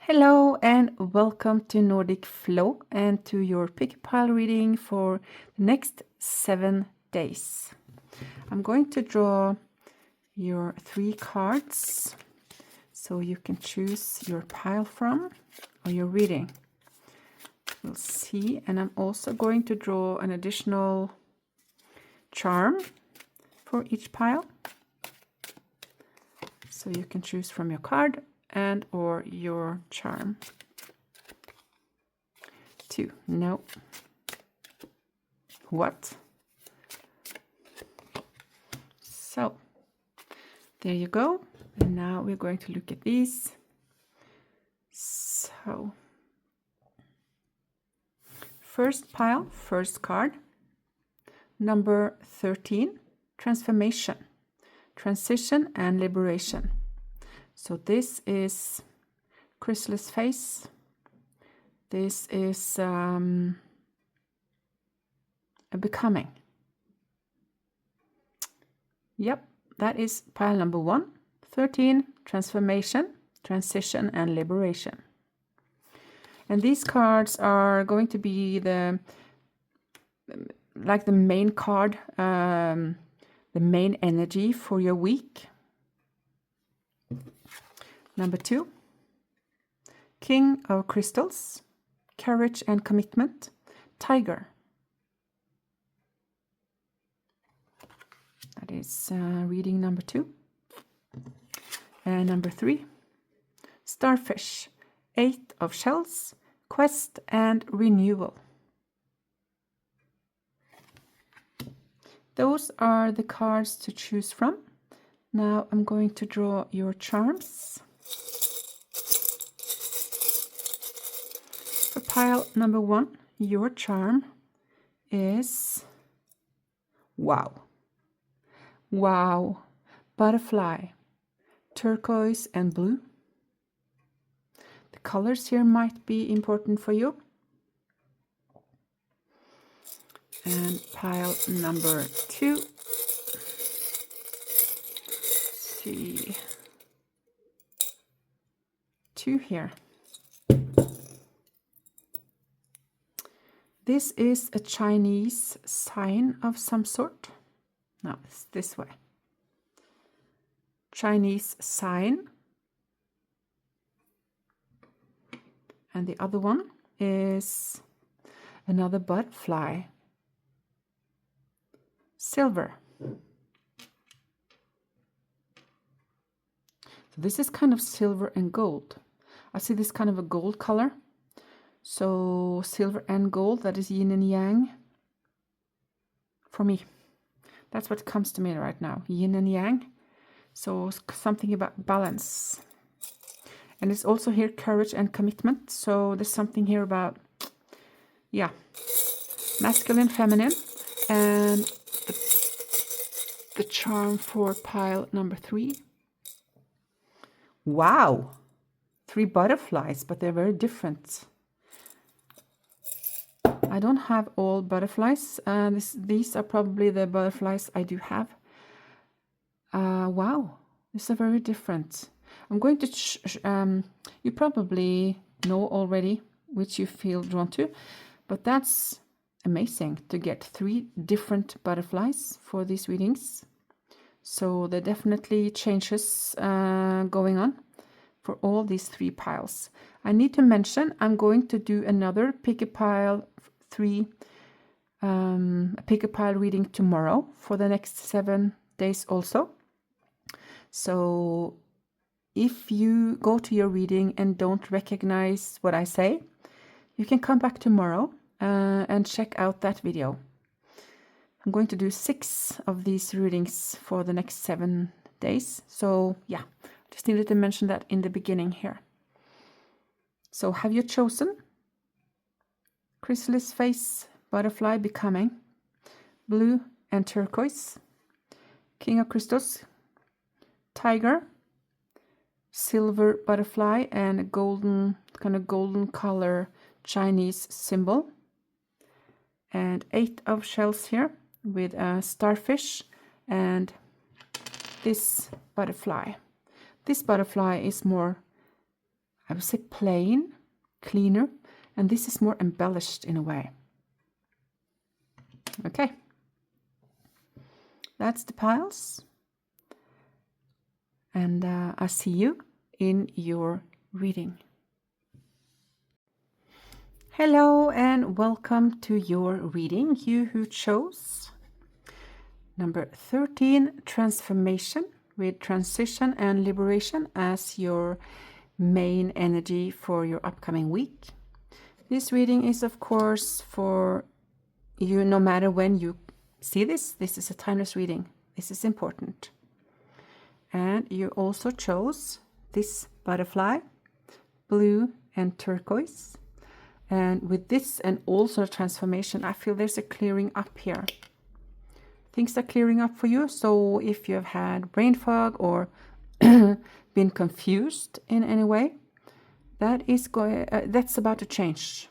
Hello and welcome to Nordic Flow and to your pick pile reading for the next 7 days. I'm going to draw your 3 cards so you can choose your pile from or your reading. We'll see, and I'm also going to draw an additional charm for each pile so you can choose from your card and or your charm. 2. No. What? So there you go. And now we're going to look at these. So first pile, first card, number 13, transformation, transition and liberation. So this is chrysalis face. This is a becoming. Yep, that is pile number 1. 13, transformation, transition and liberation. And these cards are going to be the main card, the main energy for your week. Number 2, King of Crystals, courage and commitment, Tiger. That is reading number 2. And number 3, Starfish, 8 of Shells, quest and renewal. Those are the cards to choose from. Now I'm going to draw your charms. For pile number 1, your charm is wow. Wow. Butterfly, turquoise and blue. The colors here might be important for you. And pile number 2. See 2 here. This is a Chinese sign of some sort. No, it's this way. Chinese sign. And the other one is another butterfly. Silver. So this is kind of silver and gold. I see this kind of a gold color. So silver and gold, that is yin and yang for me. That's what comes to me right now, yin and yang. So something about balance. And it's also here courage and commitment. So there's something here about, yeah, masculine, feminine. And the charm for pile number 3. Wow, 3 butterflies, but they're very different. I don't have all butterflies. These are probably the butterflies I do have. Wow, these are very different. I'm going to, you probably know already which you feel drawn to, but that's amazing to get 3 different butterflies for these readings. So there definitely changes going on for all these 3 piles. I need to mention I'm going to do another pick a pile 3 pick a pile reading tomorrow for the next 7 days also. So if you go to your reading and don't recognize what I say, you can come back tomorrow and check out that video. I'm going to do 6 of these readings for the next 7 days. So yeah, just needed to mention that in the beginning here. So have you chosen? Chrysalis face, butterfly becoming, blue and turquoise, King of Crystals, Tiger, silver butterfly and a golden, kind of golden color Chinese symbol, and 8 of Shells here with a starfish and this butterfly. This butterfly is more I would say plain, cleaner, and this is more embellished in a way. Okay, that's the piles, and I see you in your reading. Hello and welcome to your reading, you who chose number 13, transformation, with transition and liberation as your main energy for your upcoming week. This reading is of course for you no matter when you see this. This is a timeless reading. This is important. And you also chose this butterfly, blue and turquoise. And with this and also transformation, I feel there's a clearing up here. Things are clearing up for you. So if you have had brain fog or been confused in any way, that's about to change.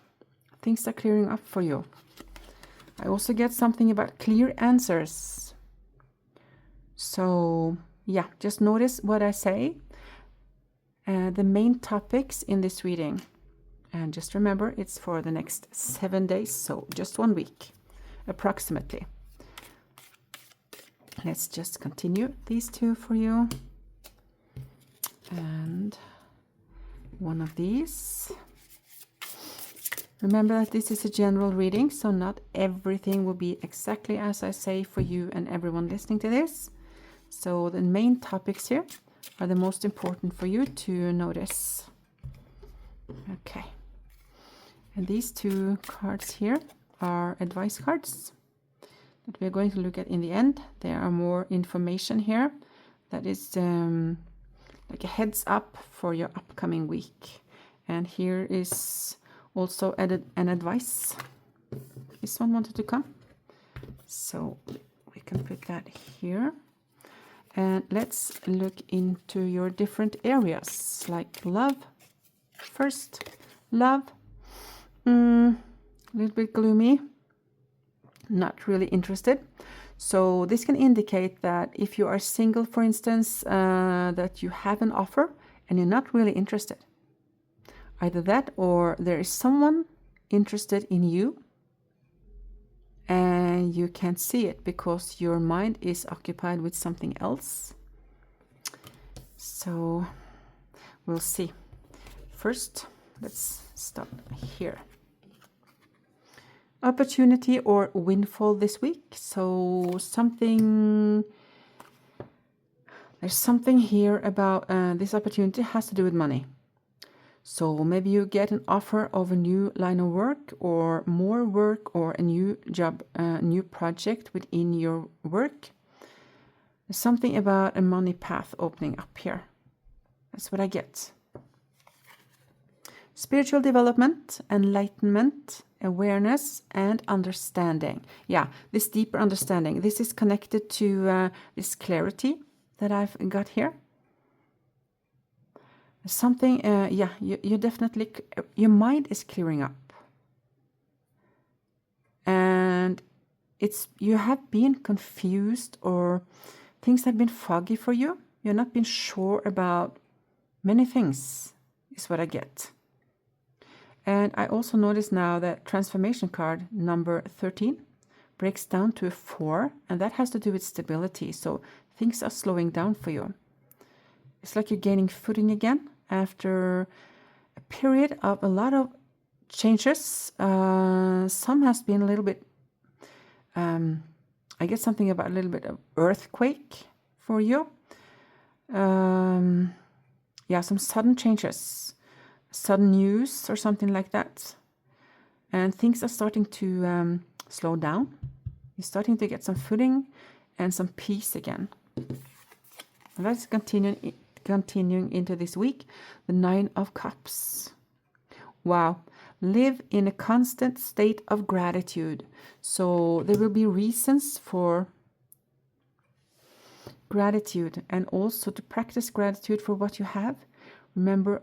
Things are clearing up for you. I also get something about clear answers. So yeah, just notice what I say. The main topics in this reading. And just remember, it's for the next 7 days, so just 1 week, approximately. Let's just continue these two for you. And one of these. Remember that this is a general reading, so not everything will be exactly as I say for you and everyone listening to this. So the main topics here are the most important for you to notice. Okay. And these two cards here are advice cards that we're going to look at in the end. There are more information here that is like a heads up for your upcoming week. And here is also an advice. This one wanted to come. So we can put that here. And let's look into your different areas, like love. First, love. A little bit gloomy, not really interested. So this can indicate that if you are single, for instance, that you have an offer and you're not really interested. Either that or there is someone interested in you and you can't see it because your mind is occupied with something else. So we'll see. First, let's start here. Opportunity or windfall this week. So there's something here about this opportunity has to do with money. So maybe you get an offer of a new line of work or more work or a new job, a new project within your work. There's something about a money path opening up here. That's what I get. Spiritual development, enlightenment, awareness, and understanding. Yeah, this deeper understanding. This is connected to this clarity that I've got here. Something, yeah, you definitely, your mind is clearing up. And you have been confused or things have been foggy for you. You've not been sure about many things, is what I get. And I also notice now that transformation card number 13 breaks down to a 4, and that has to do with stability. So things are slowing down for you. It's like you're gaining footing again after a period of a lot of changes. Some has been a little bit, I get something about a little bit of earthquake for you. Yeah, some sudden changes. Sudden news or something like that, and things are starting to slow down. You're starting to get some footing and some peace again. And that's continuing into this week. The 9 of Cups. Wow. Live in a constant state of gratitude. So there will be reasons for gratitude and also to practice gratitude for what you have. Remember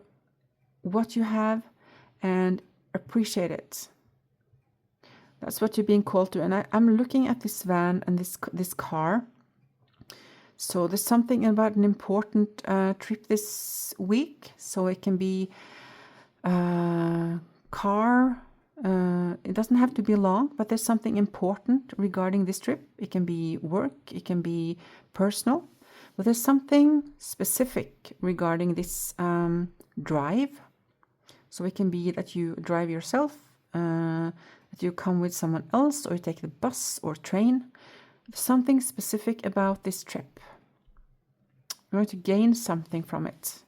what you have and appreciate it. That's what you're being called to. And I'm looking at this van and this car. So there's something about an important trip this week. So it can be car. It doesn't have to be long, but there's something important regarding this trip. It can be work, it can be personal, but there's something specific regarding this drive. So it can be that you drive yourself, that you come with someone else, or you take the bus or train. Something specific about this trip. You're going to gain something from it.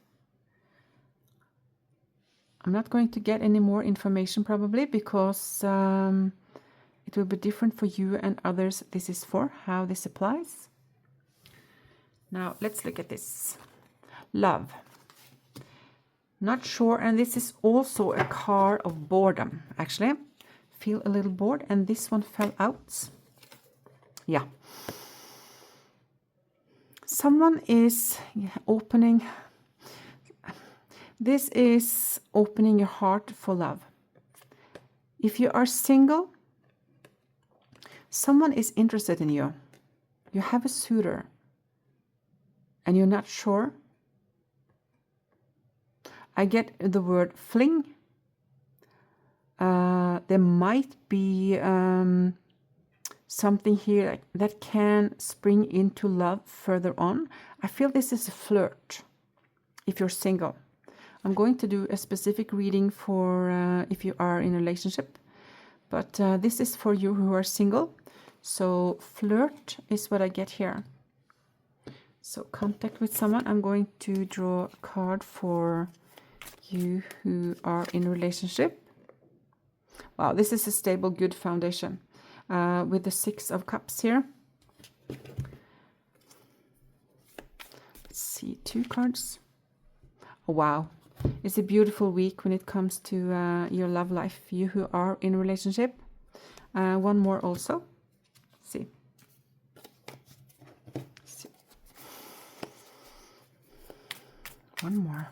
I'm not going to get any more information probably, because it will be different for you and others this is for, how this applies. Now let's look at this. Love. Not sure, and this is also a card of boredom, actually. Feel a little bored, and this one fell out. Yeah. Someone is opening... This is opening your heart for love. If you are single, someone is interested in you. You have a suitor, and you're not sure. I get the word fling. There might be something here that can spring into love further on. I feel this is a flirt if you're single. I'm going to do a specific reading for if you are in a relationship, but this is for you who are single. So flirt is what I get here. So contact with someone. I'm going to draw a card for you who are in a relationship. Wow, this is a stable, good foundation with the 6 of Cups here. Let's see, 2 cards. Oh, wow. It's a beautiful week when it comes to your love life, you who are in a relationship. One more also. Let's see. One more.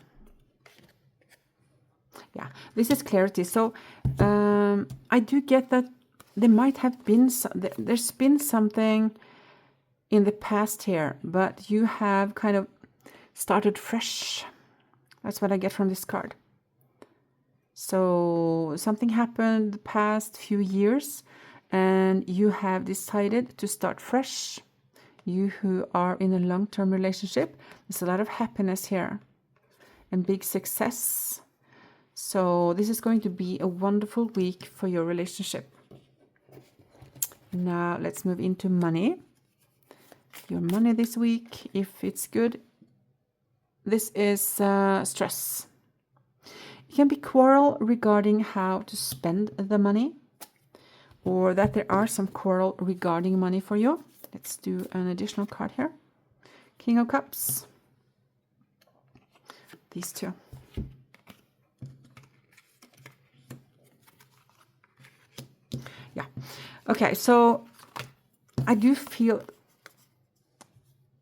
Yeah, this is clarity. So I do get that there might have been there's been something in the past here, but you have kind of started fresh. That's what I get from this card. So something happened the past few years, and you have decided to start fresh. You who are in a long-term relationship, there's a lot of happiness here and big success. So this is going to be a wonderful week for your relationship. Now let's move into money. Your money this week, if it's good. This is stress. It can be quarrel regarding how to spend the money, or that there are some quarrel regarding money for you. Let's do an additional card here. King of Cups. These 2. Yeah. Okay, so I do feel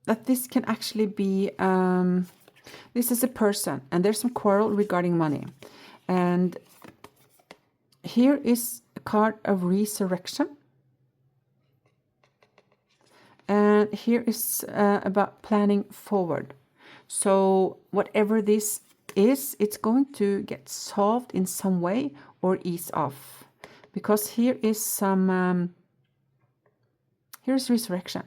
that this can actually be... this is a person, and there's some quarrel regarding money. And here is a card of resurrection. And here is about planning forward. So whatever this is, it's going to get solved in some way or ease off. Because here is some... here's resurrection.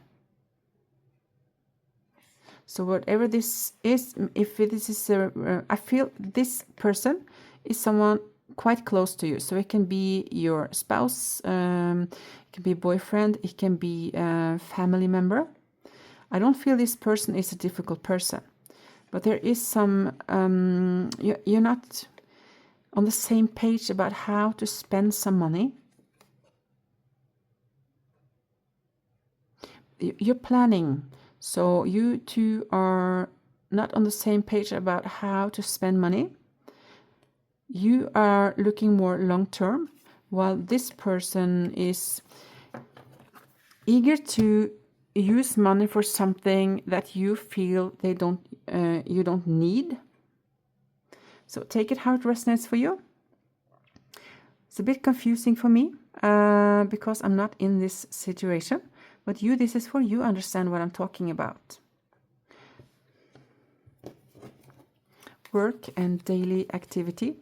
So whatever this is, if this is I feel this person is someone quite close to you. So it can be your spouse, it can be boyfriend, it can be a family member. I don't feel this person is a difficult person, but there is some, you're not on the same page about how to spend some money. You're planning. So you two are not on the same page about how to spend money. You are looking more long-term, while this person is eager to use money for something that you feel you don't need. So take it how it resonates for you. It's a bit confusing for me because I'm not in this situation. But you, this is for you, understand what I'm talking about. Work and daily activity.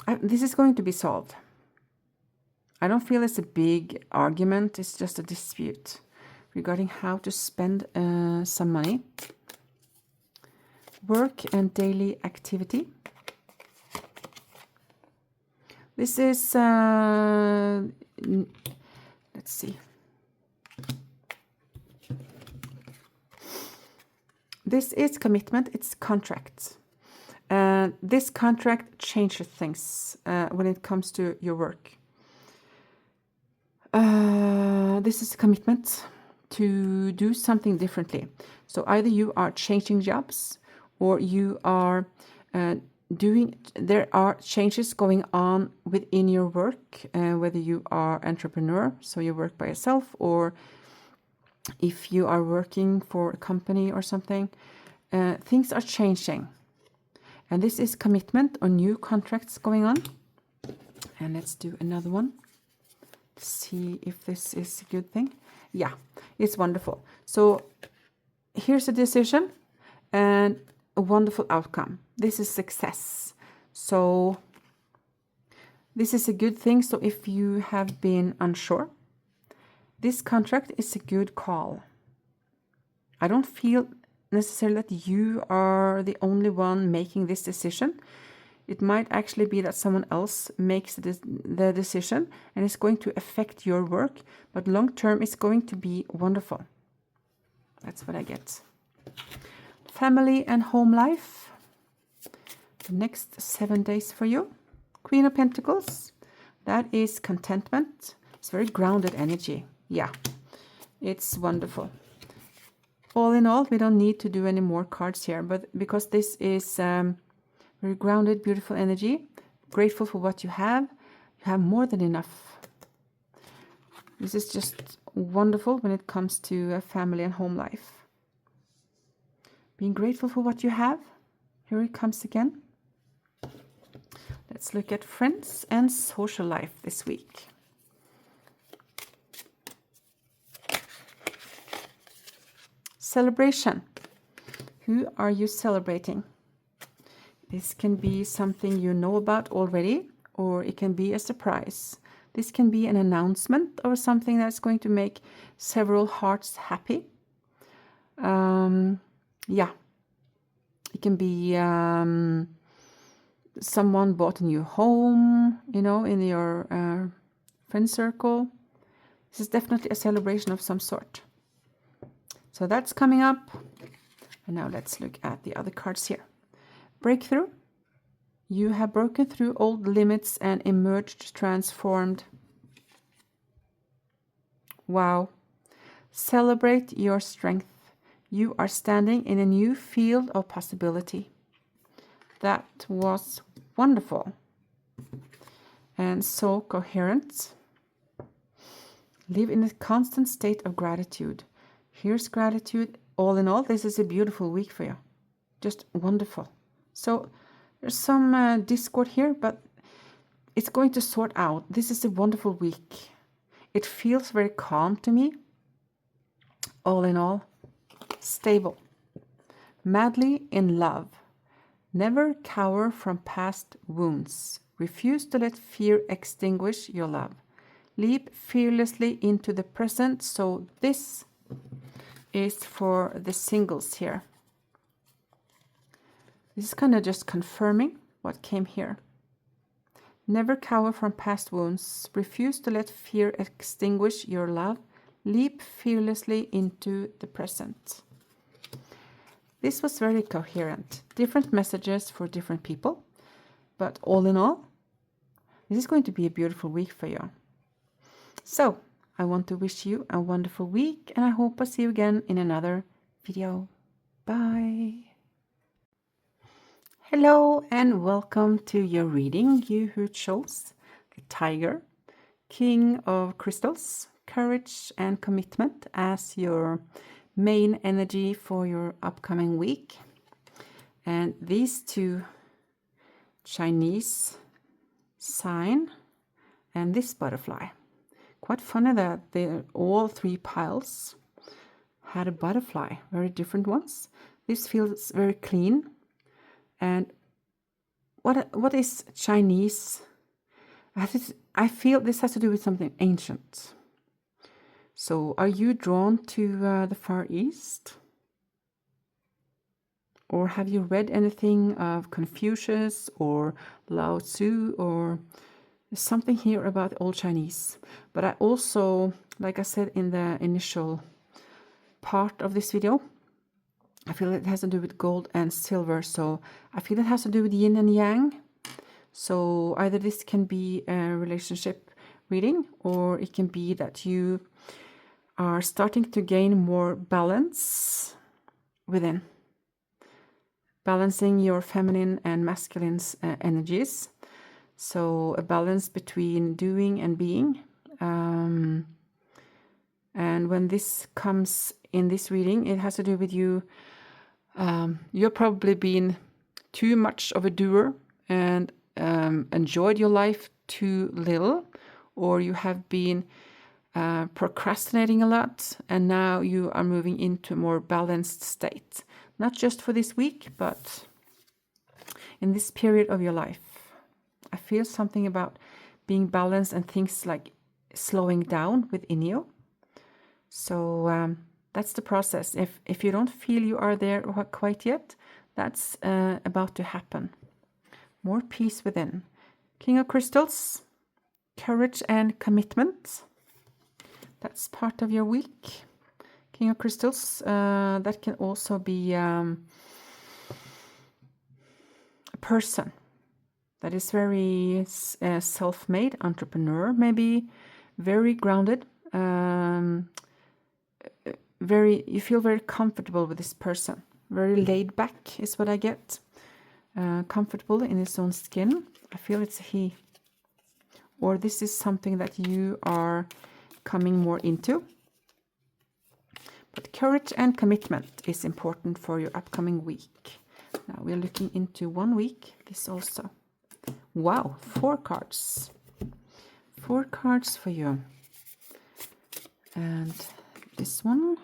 This is going to be solved. I don't feel it's a big argument. It's just a dispute regarding how to spend some money. Work and daily activity. This is, let's see. This is commitment. It's contract. This contract changes things when it comes to your work. This is a commitment to do something differently. So either you are changing jobs or you are there are changes going on within your work, whether you are entrepreneur, so you work by yourself, or if you are working for a company or something, things are changing. And this is commitment or new contracts going on. And let's do another one. See if this is a good thing. Yeah, it's wonderful. So here's a decision and a wonderful outcome. This is success. So this is a good thing. So if you have been unsure, this contract is a good call. I don't feel necessarily that you are the only one making this decision. It might actually be that someone else makes the decision and it's going to affect your work, but long term it's going to be wonderful. That's what I get. Family and home life. The next 7 days for you. Queen of Pentacles. That is contentment. It's very grounded energy. Yeah, it's wonderful. All in all, we don't need to do any more cards here, but because this is very grounded, beautiful energy, grateful for what you have more than enough. This is just wonderful when it comes to family and home life. Being grateful for what you have. Here it comes again. Let's look at friends and social life this week. Celebration. Who are you celebrating? This can be something you know about already, or it can be a surprise. This can be an announcement or something that's going to make several hearts happy. Yeah, it can be someone bought a new home, you know, in your friend circle. This is definitely a celebration of some sort. So that's coming up. And now let's look at the other cards here. Breakthrough. You have broken through old limits and emerged transformed. Wow. Celebrate your strength. You are standing in a new field of possibility. That was wonderful. And so coherent. Live in a constant state of gratitude. Here's gratitude. All in all, this is a beautiful week for you. Just wonderful. So there's some discord here, but it's going to sort out. This is a wonderful week. It feels very calm to me. All in all, stable. Madly in love. Never cower from past wounds. Refuse to let fear extinguish your love. Leap fearlessly into the present. So this is for the singles here. This is kind of just confirming what came here. Never cower from past wounds. Refuse to let fear extinguish your love. Leap fearlessly into the present. This was very coherent. Different messages for different people. But all in all, this is going to be a beautiful week for you. So, I want to wish you a wonderful week, and I hope I see you again in another video. Bye. Hello and welcome to your reading. You who chose the Tiger, King of Crystals, Courage and Commitment as your main energy for your upcoming week. And these two Chinese sign and this butterfly. Quite funny that all three piles had a butterfly, very different ones. This feels very clean. And what is Chinese? I feel this has to do with something ancient. So are you drawn to the Far East? Or have you read anything of Confucius or Lao Tzu, or something here about Old Chinese? But I also, like I said in the initial part of this video, I feel it has to do with gold and silver. So I feel it has to do with yin and yang. So either this can be a relationship reading, or it can be that you are starting to gain more balance within. Balancing your feminine and masculine energies. So a balance between doing and being. And when this comes in this reading, it has to do with you. You've probably been too much of a doer and enjoyed your life too little, or you have been procrastinating a lot, and now you are moving into a more balanced state. Not just for this week, but in this period of your life. I feel something about being balanced and things like slowing down within you. So that's the process. If you don't feel you are there quite yet, that's about to happen. More peace within. King of Crystals, courage and commitment. That's part of your week. King of Crystals, that can also be a person that is very self-made, entrepreneur, maybe very grounded, you feel very comfortable with this person, very laid back is what I get, comfortable in his own skin. I feel it's he, or this is something that you are coming more into. But courage and commitment is important for your upcoming week. Now we're looking into 1 week, this also. Wow, 4 cards. 4 cards for you. And this one.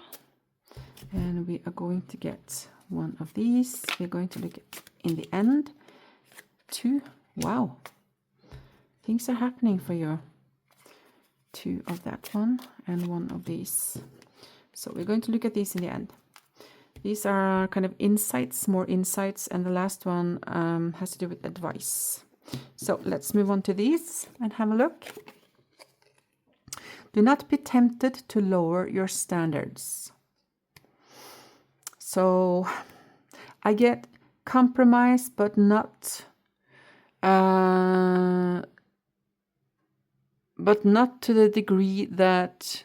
And we are going to get one of these. We're going to look at, in the end, 2. Wow. Things are happening for you. 2 of that one and 1 of these. So we're going to look at these in the end. These are kind of insights, more insights, and the last one has to do with advice. So let's move on to these and have a look. Do not be tempted to lower your standards. So I get compromise, but not to the degree that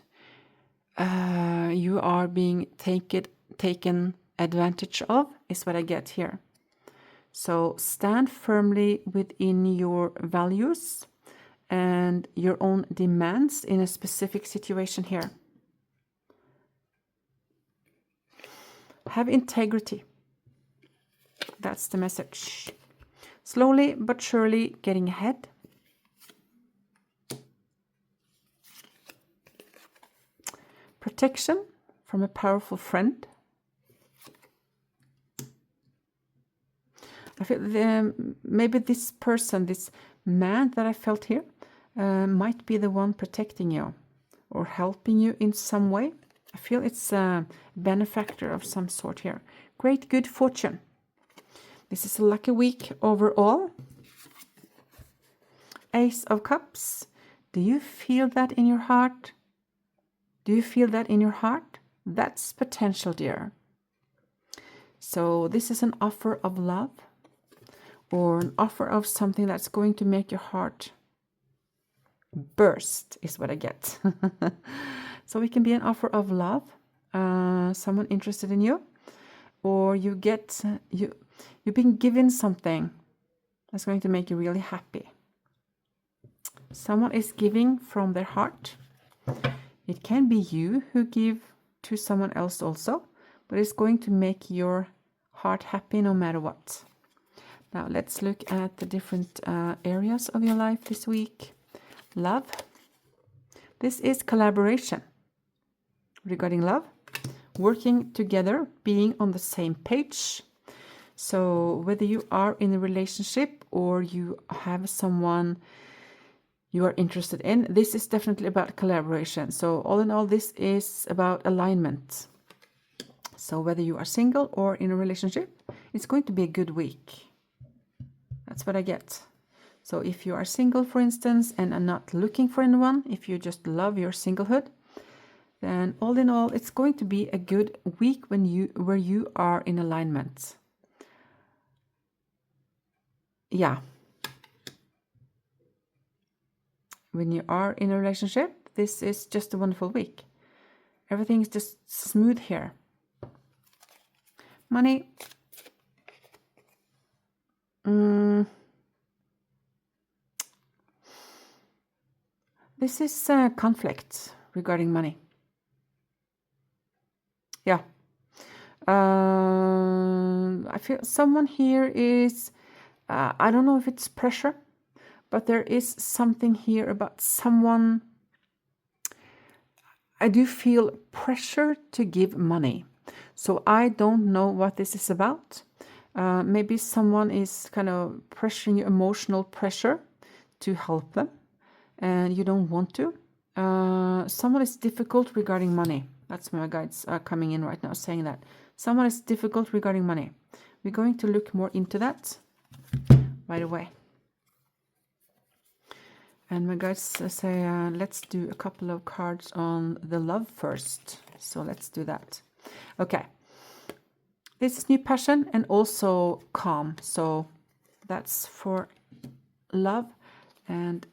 you are being taken advantage of, is what I get here. So stand firmly within your values and your own demands in a specific situation here. Have integrity. That's the message. Slowly but surely getting ahead. Protection from a powerful friend. I feel maybe this person, this man that I felt here, might be the one protecting you or helping you in some way. I feel it's a benefactor of some sort here. Great good fortune. This is a lucky week overall. Ace of Cups. Do you feel that in your heart? Do you feel that in your heart? That's potential, dear. So this is an offer of love, or an offer of something that's going to make your heart burst, is what I get. So it can be an offer of love, someone interested in you, or you've been given something that's going to make you really happy. Someone is giving from their heart. It can be you who give to someone else also, but it's going to make your heart happy no matter what. Now let's look at the different areas of your life this week. Love. This is collaboration regarding love. Working together, being on the same page. So whether you are in a relationship or you have someone you are interested in, this is definitely about collaboration. So all in all, this is about alignment. So whether you are single or in a relationship, it's going to be a good week. That's what I get. So if you are single, for instance, and are not looking for anyone, if you just love your singlehood, then all in all, it's going to be a good week where you are in alignment. Yeah. When you are in a relationship, this is just a wonderful week. Everything is just smooth here. Money. This is conflict regarding money. Yeah. I feel someone here is, I don't know if it's pressure, but there is something here about someone. I do feel pressure to give money. So I don't know what this is about. Maybe someone is kind of pressuring you, emotional pressure to help them, and you don't want to. Someone is difficult regarding money. That's my guides are coming in right now saying that. Someone is difficult regarding money. We're going to look more into that right away. And my guides say, let's do a couple of cards on the love first. So let's do that. Okay. This is new passion and also calm. So that's for love. And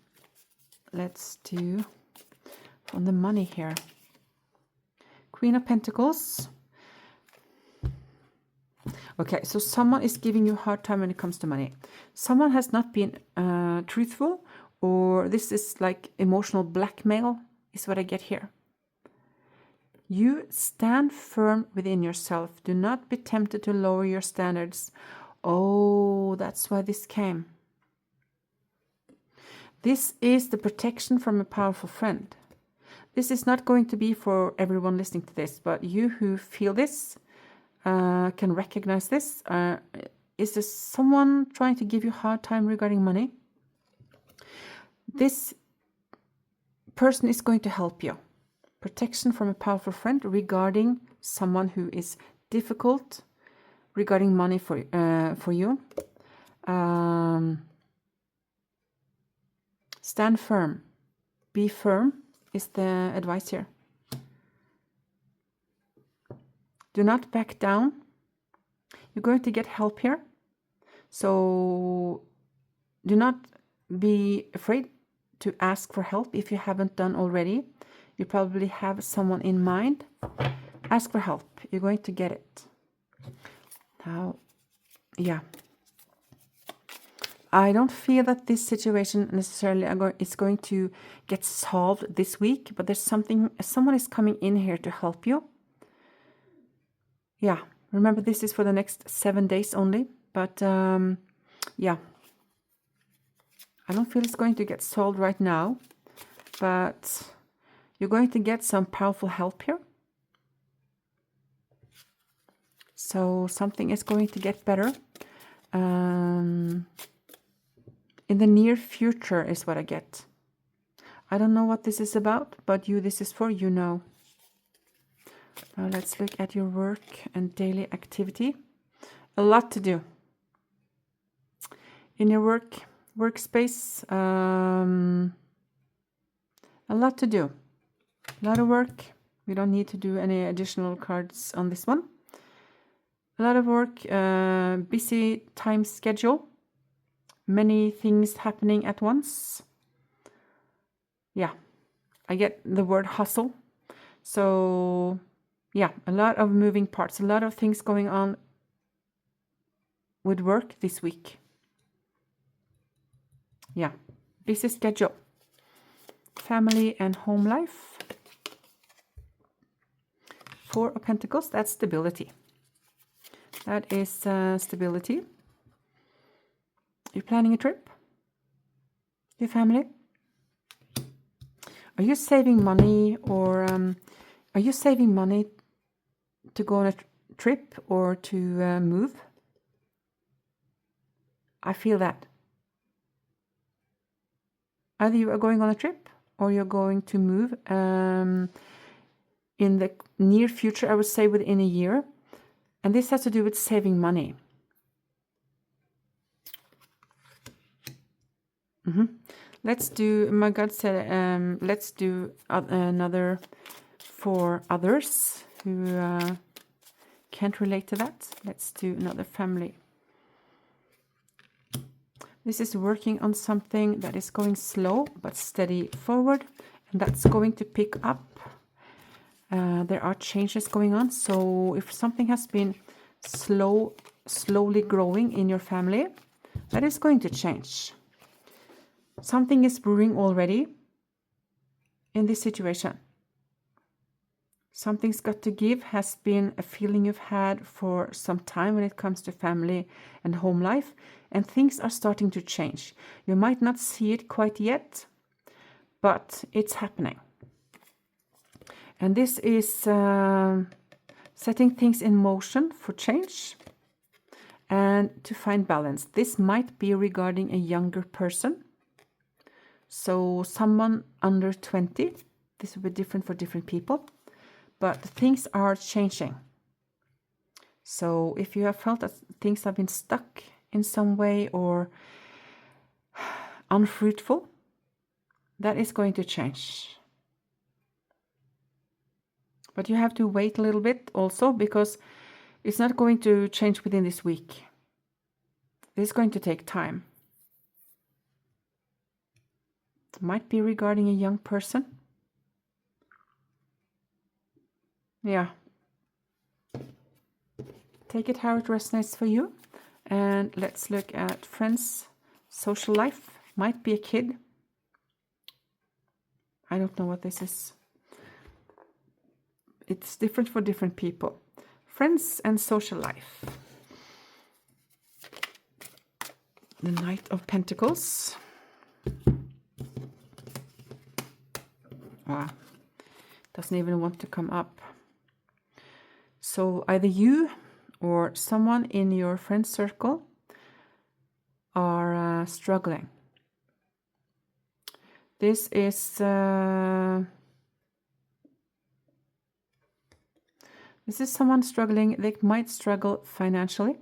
let's do on the money here. Queen of Pentacles. Okay, so someone is giving you a hard time when it comes to money. Someone has not been truthful, or this is like emotional blackmail is what I get here. You stand firm within yourself. Do not be tempted to lower your standards. Oh, that's why this came. This is the protection from a powerful friend. This is not going to be for everyone listening to this, but you who feel this can recognize this. Is there someone trying to give you a hard time regarding money? This person is going to help you. Protection from a powerful friend regarding someone who is difficult regarding money for you. Stand firm. Be firm is the advice here. Do not back down. You're going to get help here. So do not be afraid to ask for help if you haven't done already. You probably have someone in mind. Ask for help. You're going to get it. Now, yeah. I don't feel that this situation necessarily is going to get solved this week, but there's someone is coming in here to help you. Yeah, remember this is for the next 7 days only, but yeah. I don't feel it's going to get solved right now, but you're going to get some powerful help here. So something is going to get better. In the near future is what I get. I don't know what this is about, but this is for, you know. Now let's look at your work and daily activity. A lot to do. In your workspace, a lot to do. A lot of work. We don't need to do any additional cards on this one. A lot of work, busy time schedule. Many things happening at once. Yeah, I get the word hustle. So, yeah, a lot of moving parts, a lot of things going on with work this week. Yeah, busy schedule. Family and home life. 4 of Pentacles, that's stability. That is stability. You're planning a trip? Your family? Are you saving money, or are you saving money to go on a trip or to move? I feel that. Either you are going on a trip or you're going to move in the near future, I would say within a year. And this has to do with saving money. Let's do, my God said, let's do another for others who can't relate to that. Let's do another family. This is working on something that is going slow but steady forward, and that's going to pick up. There are changes going on. So if something has been slowly growing in your family, that is going to change. Something is brewing already in this situation. Something's got to give has been a feeling you've had for some time when it comes to family and home life, and things are starting to change. You might not see it quite yet, but it's happening. And this is setting things in motion for change and to find balance. This might be regarding a younger person. So someone under 20. This will be different for different people. But things are changing. So if you have felt that things have been stuck in some way or unfruitful, that is going to change. But you have to wait a little bit also, because it's not going to change within this week. This is going to take time. It might be regarding a young person. Yeah. Take it how it resonates for you. And let's look at friends, social life. Might be a kid. I don't know what this is. It's different for different people. Friends and social life. The Knight of Pentacles. Wow. Doesn't even want to come up. So either you or someone in your friend circle are struggling. This is someone struggling. They might struggle financially,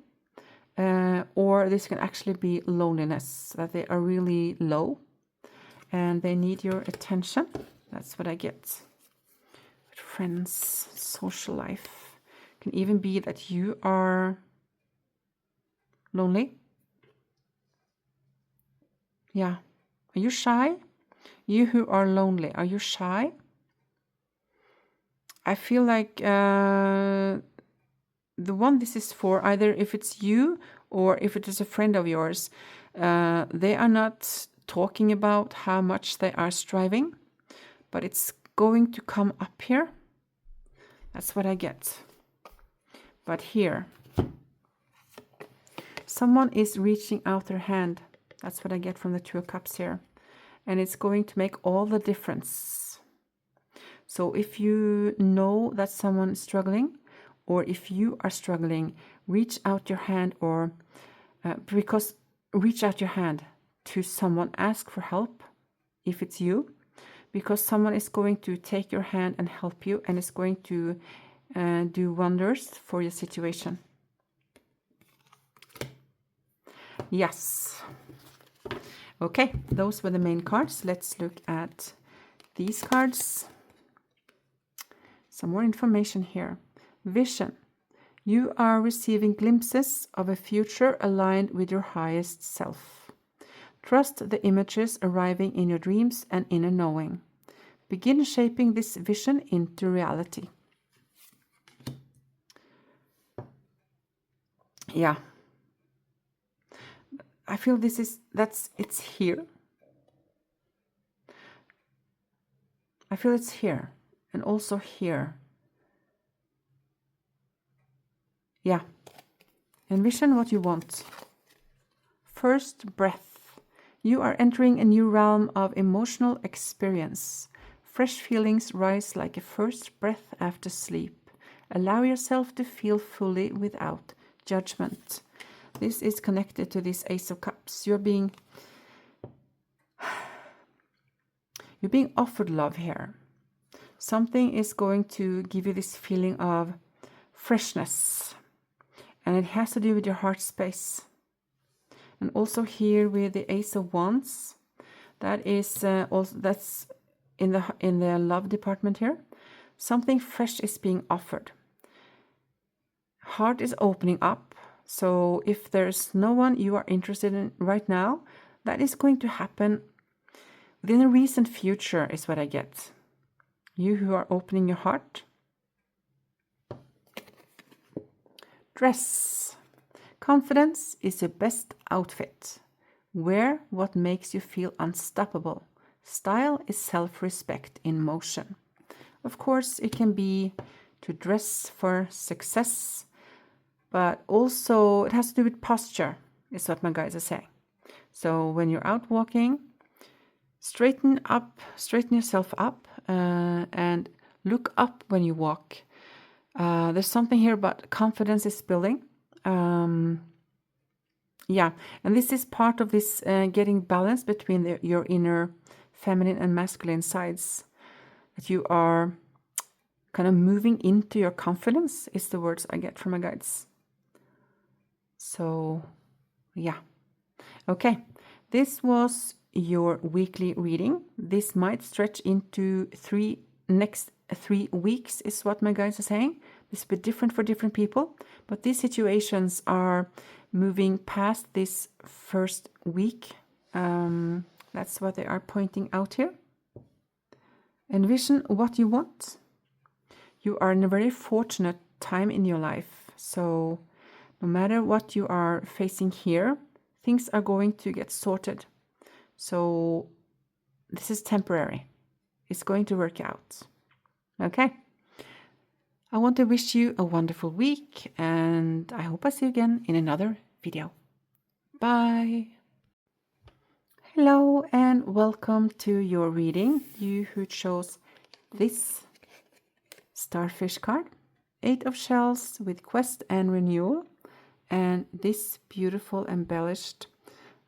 or this can actually be loneliness, that they are really low and they need your attention. That's what I get. Friends, social life. Can even be that you are lonely. Yeah. Are you shy? You who are lonely, are you shy? I feel like the one this is for, either if it's you or if it is a friend of yours, they are not talking about how much they are striving, but it's going to come up here. That's what I get. But here, someone is reaching out their hand. That's what I get from the Two of Cups here. And it's going to make all the difference. So if you know that someone is struggling, or if you are struggling, reach out your hand, or reach out your hand to someone, ask for help if it's you, because someone is going to take your hand and help you, and is going to do wonders for your situation. Yes. Okay, those were the main cards. Let's look at these cards. Some more information here. Vision. You are receiving glimpses of a future aligned with your highest self. Trust the images arriving in your dreams and inner knowing. Begin shaping this vision into reality. Yeah. I feel it's here. I feel it's here and also here. Yeah. Envision what you want. First breath. You are entering a new realm of emotional experience. Fresh feelings rise like a first breath after sleep. Allow yourself to feel fully without judgment. This is connected to this Ace of Cups. You're being offered love here. Something is going to give you this feeling of freshness. And it has to do with your heart space. And also here with the Ace of Wands, that is also, that's in the love department here. Something fresh is being offered. Heart is opening up. So if there's no one you are interested in right now, that is going to happen within a recent future, is what I get. You who are opening your heart. Dress. Confidence is your best outfit. Wear what makes you feel unstoppable. Style is self-respect in motion. Of course, it can be to dress for success, but also it has to do with posture, is what my guides are saying. So when you're out walking, straighten yourself up and look up when you walk. There's something here about confidence is building. Yeah, and this is part of this getting balance between your inner feminine and masculine sides. That you are kind of moving into your confidence is the words I get from my guides. So, yeah. Okay, this was your weekly reading. This might stretch into next 3 weeks is what my guides are saying. This will be different for different people, but these situations are moving past this first week. That's what they are pointing out here. Envision what you want. You are in a very fortunate time in your life. So no matter what you are facing here, things are going to get sorted. So this is temporary. It's going to work out. Okay. I want to wish you a wonderful week, and I hope I see you again in another video. Bye. Hello and welcome to your reading. You who chose this starfish card, 8 of Shells with quest and renewal, and this beautiful embellished,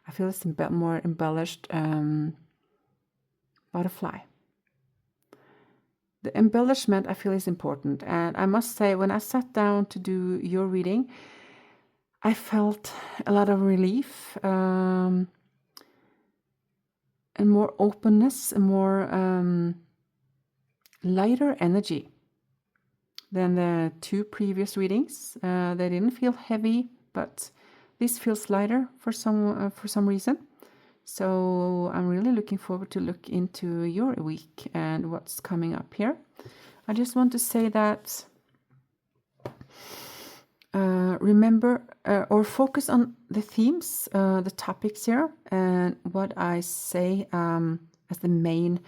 I feel it's more embellished butterfly. The embellishment I feel is important, and I must say when I sat down to do your reading, I felt a lot of relief and more openness, and more lighter energy than the 2 previous readings. They didn't feel heavy, but this feels lighter for some reason. So I'm really looking forward to look into your week and what's coming up here. I just want to say that remember or focus on the themes, the topics here, and what I say as the main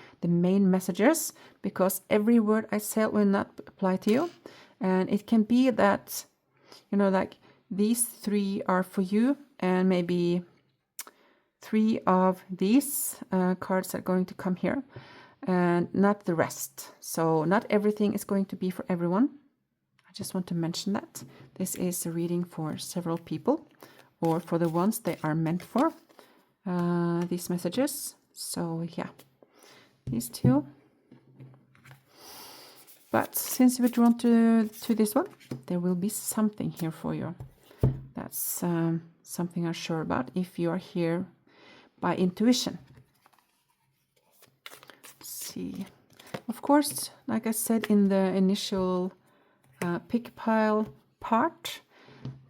messages, because every word I say will not apply to you. And it can be that, like these 3 are for you, and maybe 3 of these cards are going to come here, and not the rest. So not everything is going to be for everyone. I just want to mention that. This is a reading for several people, or for the ones they are meant for, these messages. So yeah, these 2. But since we're drawn to this one, there will be something here for you. That's something I'm sure about if you are here by intuition. Let's see. Of course, like I said in the initial pick pile part,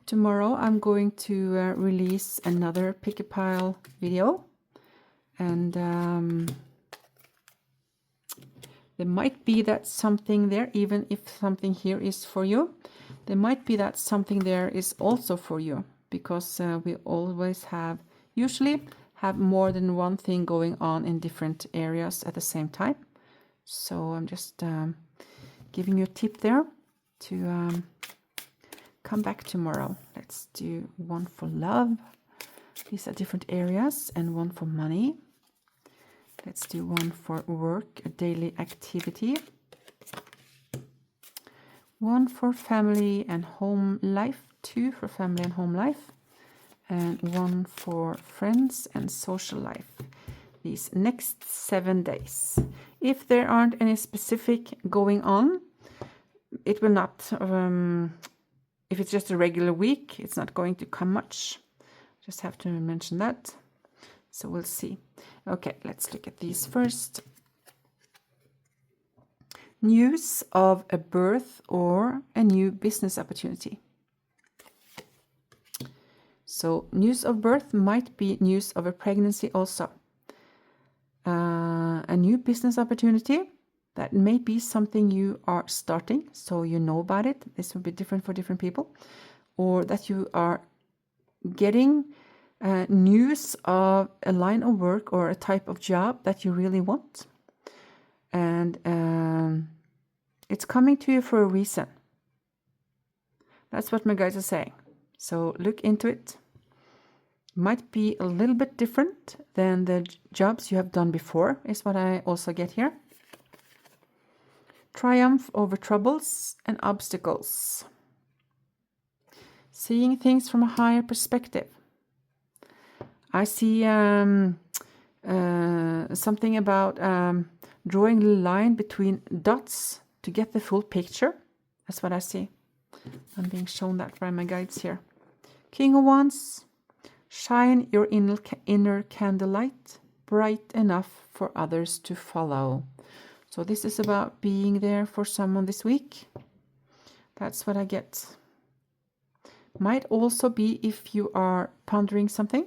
tomorrow I'm going to release another pick a pile video, and there might be that something there, even if something here is for you, there might be that something there is also for you, because we always usually have more than one thing going on in different areas at the same time. So I'm just giving you a tip there to come back tomorrow. Let's do one for love. These are different areas, and one for money. Let's do one for work, a daily activity. One for family and home life, 2 for family and home life. and one for friends and social life. These next 7 days. If there aren't any specific going on, it will not, if it's just a regular week, it's not going to come much. Just have to mention that. So we'll see. Okay, let's look at these first. News of a birth or a new business opportunity. So news of birth might be news of a pregnancy also. A new business opportunity, that may be something you are starting, so you know about it. This will be different for different people. Or that you are getting news of a line of work or a type of job that you really want. And it's coming to you for a reason. That's what my guides are saying. So look into it. Might be a little bit different than the jobs you have done before, is what I also get here. Triumph over troubles and obstacles. Seeing things from a higher perspective. I see something about drawing a line between dots to get the full picture. That's what I see. I'm being shown that by my guides here. King of Wands. Shine your inner candlelight bright enough for others to follow. So this is about being there for someone this week. That's what I get. Might also be if you are pondering something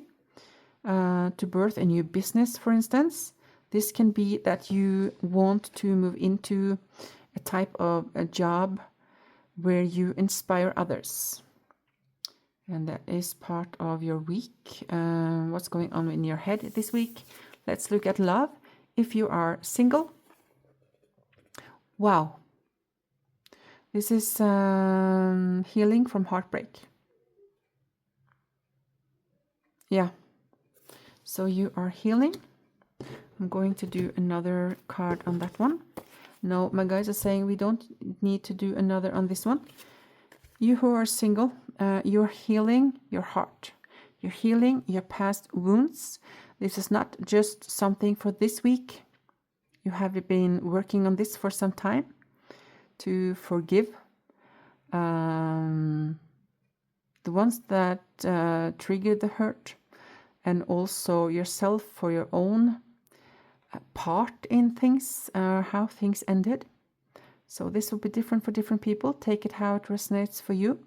to birth a new business, for instance. This can be that you want to move into a type of a job where you inspire others. And that is part of your week. What's going on in your head this week? Let's look at love. If you are single, wow. This is healing from heartbreak. Yeah. So you are healing. I'm going to do another card on that one. No, my guys are saying we don't need to do another on this one. You who are single, you're healing your heart. You're healing your past wounds. This is not just something for this week. You have been working on this for some time to forgive the ones that triggered the hurt, and also yourself for your own part in things, how things ended. So this will be different for different people. Take it how it resonates for you.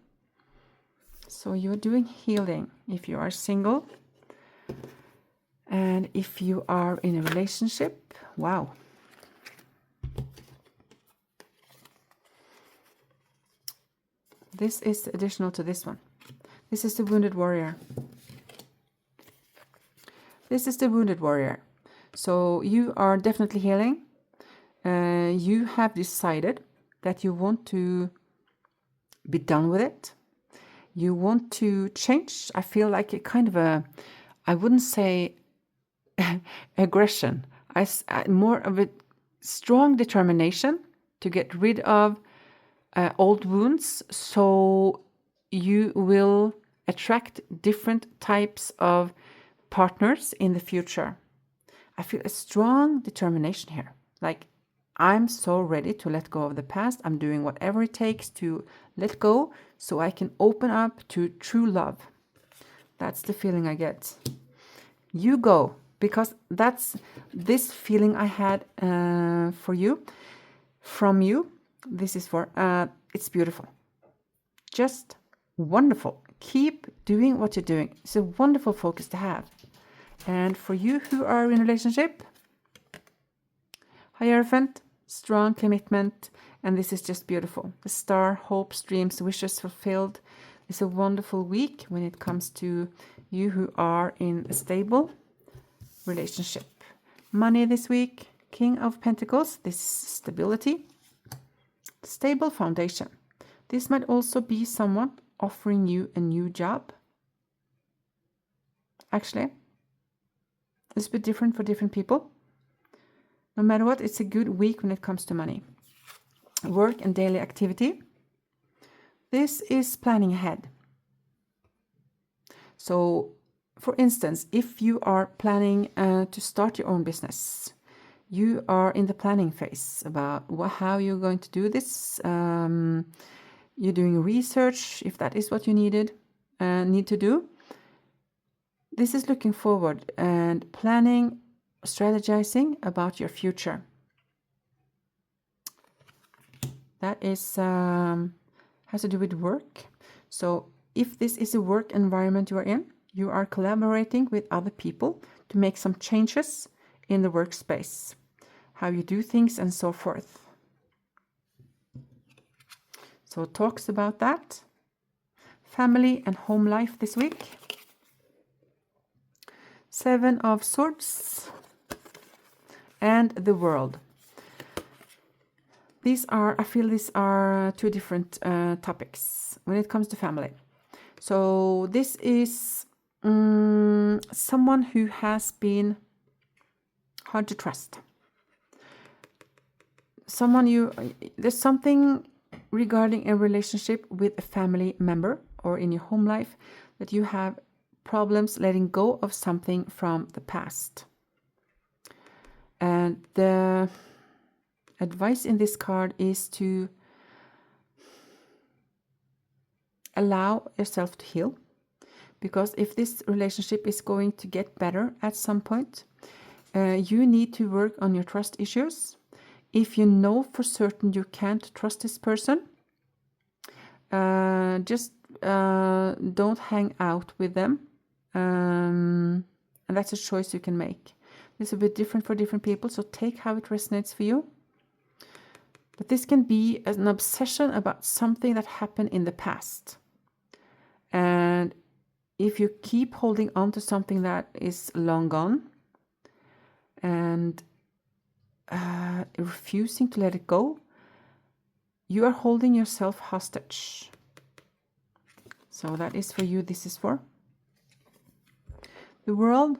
So you're doing healing if you are single. And if you are in a relationship, wow. This is additional to this one. This is the wounded warrior. This is the wounded warrior. So you are definitely healing. You have decided that you want to be done with it. You want to change. I feel like a kind of a, I wouldn't say aggression. More of a strong determination to get rid of old wounds, so you will attract different types of partners in the future. I feel a strong determination here. Like, I'm so ready to let go of the past. I'm doing whatever it takes to let go so I can open up to true love. That's the feeling I get. You go, because that's this feeling I had for you, from you. This is for, it's beautiful. Just wonderful. Keep doing what you're doing. It's a wonderful focus to have. And for you who are in a relationship, Hierophant, strong commitment, and this is just beautiful. The star, hopes, dreams, wishes fulfilled. It's a wonderful week when it comes to you who are in a stable relationship. Money this week, King of Pentacles, this is stability. Stable foundation. This might also be someone offering you a new job. Actually, this will be different for different people. No matter what, it's a good week when it comes to money. Work and daily activity. This is planning ahead. So, for instance, if you are planning to start your own business, you are in the planning phase about how you're going to do this. You're doing research, if that is what you need to do. This is looking forward and planning, strategizing about your future. That is has to do with work. So if this is a work environment you are in, you are collaborating with other people to make some changes in the workspace, how you do things and so forth. So it talks about that. Family and home life this week. 7 of Swords and the World. I feel these are 2 different topics when it comes to family. So this is someone who has been hard to trust. There's something regarding a relationship with a family member or in your home life that you have problems letting go of something from the past. And the advice in this card is to allow yourself to heal, because if this relationship is going to get better at some point, you need to work on your trust issues. If you know for certain you can't trust this person, just don't hang out with them, and that's a choice you can make. This is a bit different for different people, so take how it resonates for you. But this can be an obsession about something that happened in the past. And if you keep holding on to something that is long gone and refusing to let it go, you are holding yourself hostage. So that is for you, this is for. The World.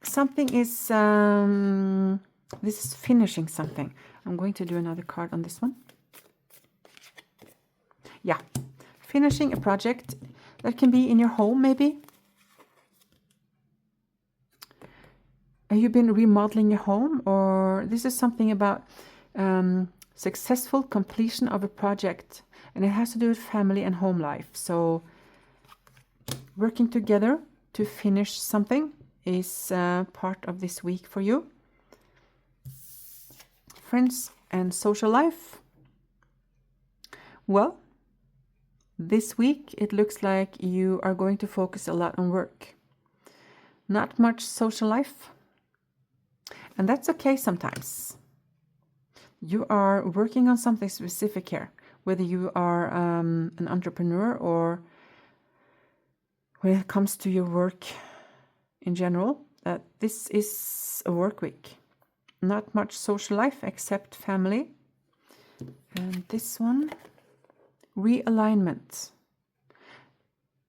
Something is, this is finishing something. I'm going to do another card on this one. Yeah, finishing a project that can be in your home, maybe. Have you been remodeling your home? Or this is something about successful completion of a project. And it has to do with family and home life. So working together to finish something is part of this week for you. Friends and social life. Well, this week it looks like you are going to focus a lot on work. Not much social life. And that's okay sometimes. You are working on something specific here, whether you are an entrepreneur or when it comes to your work in general, that this is a work week. Not much social life except family. And this one, realignment.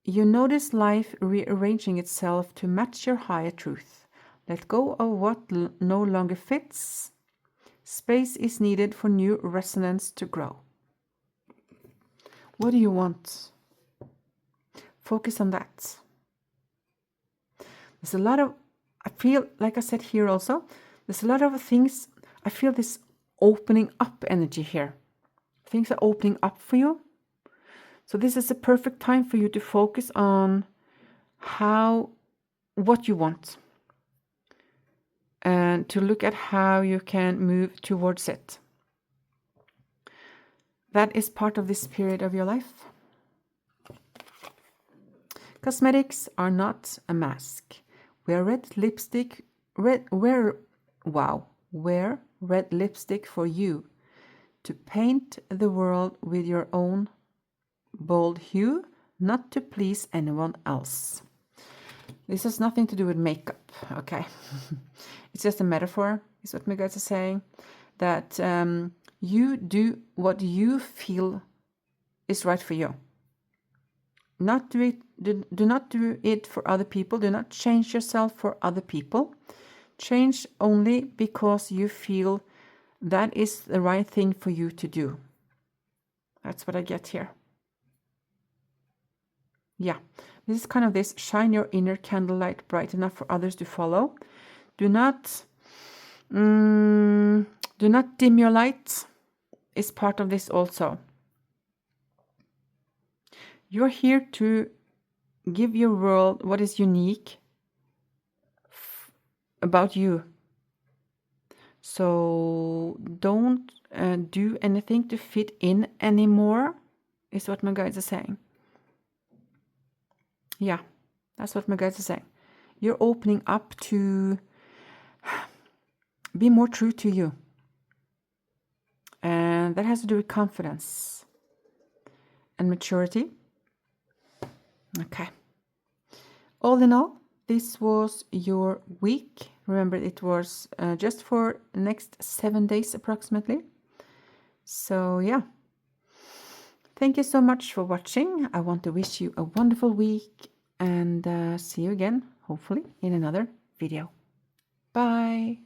You notice life rearranging itself to match your higher truth. Let go of what no longer fits. Space is needed for new resonance to grow. What do you want? Focus on that. There's a lot of, I feel, like I said here also, there's a lot of things, I feel this opening up energy here. Things are opening up for you. So this is a perfect time for you to focus on what you want. And to look at how you can move towards it. That is part of this period of your life. Cosmetics are not a mask. Wear red lipstick for you to paint the world with your own bold hue, not to please anyone else. This has nothing to do with makeup, okay? It's just a metaphor, is what my guys are saying. That you do what you feel is right for you. Do not do it for other people. Do not change yourself for other people. Change only because you feel that is the right thing for you to do. That's what I get here. Yeah, This is kind of this shine your inner candlelight bright enough for others to follow. Do not dim your light. Is part of this also. You're here to give your world what is unique about you. So don't do anything to fit in anymore, is what my guides are saying. Yeah, that's what my guides are saying. You're opening up to be more true to you. And that has to do with confidence and maturity. Okay. All in all, this was your week. Remember, it was just for the next 7 days approximately. So, yeah. Thank you so much for watching. I want to wish you a wonderful week and see you again, hopefully, in another video. Bye.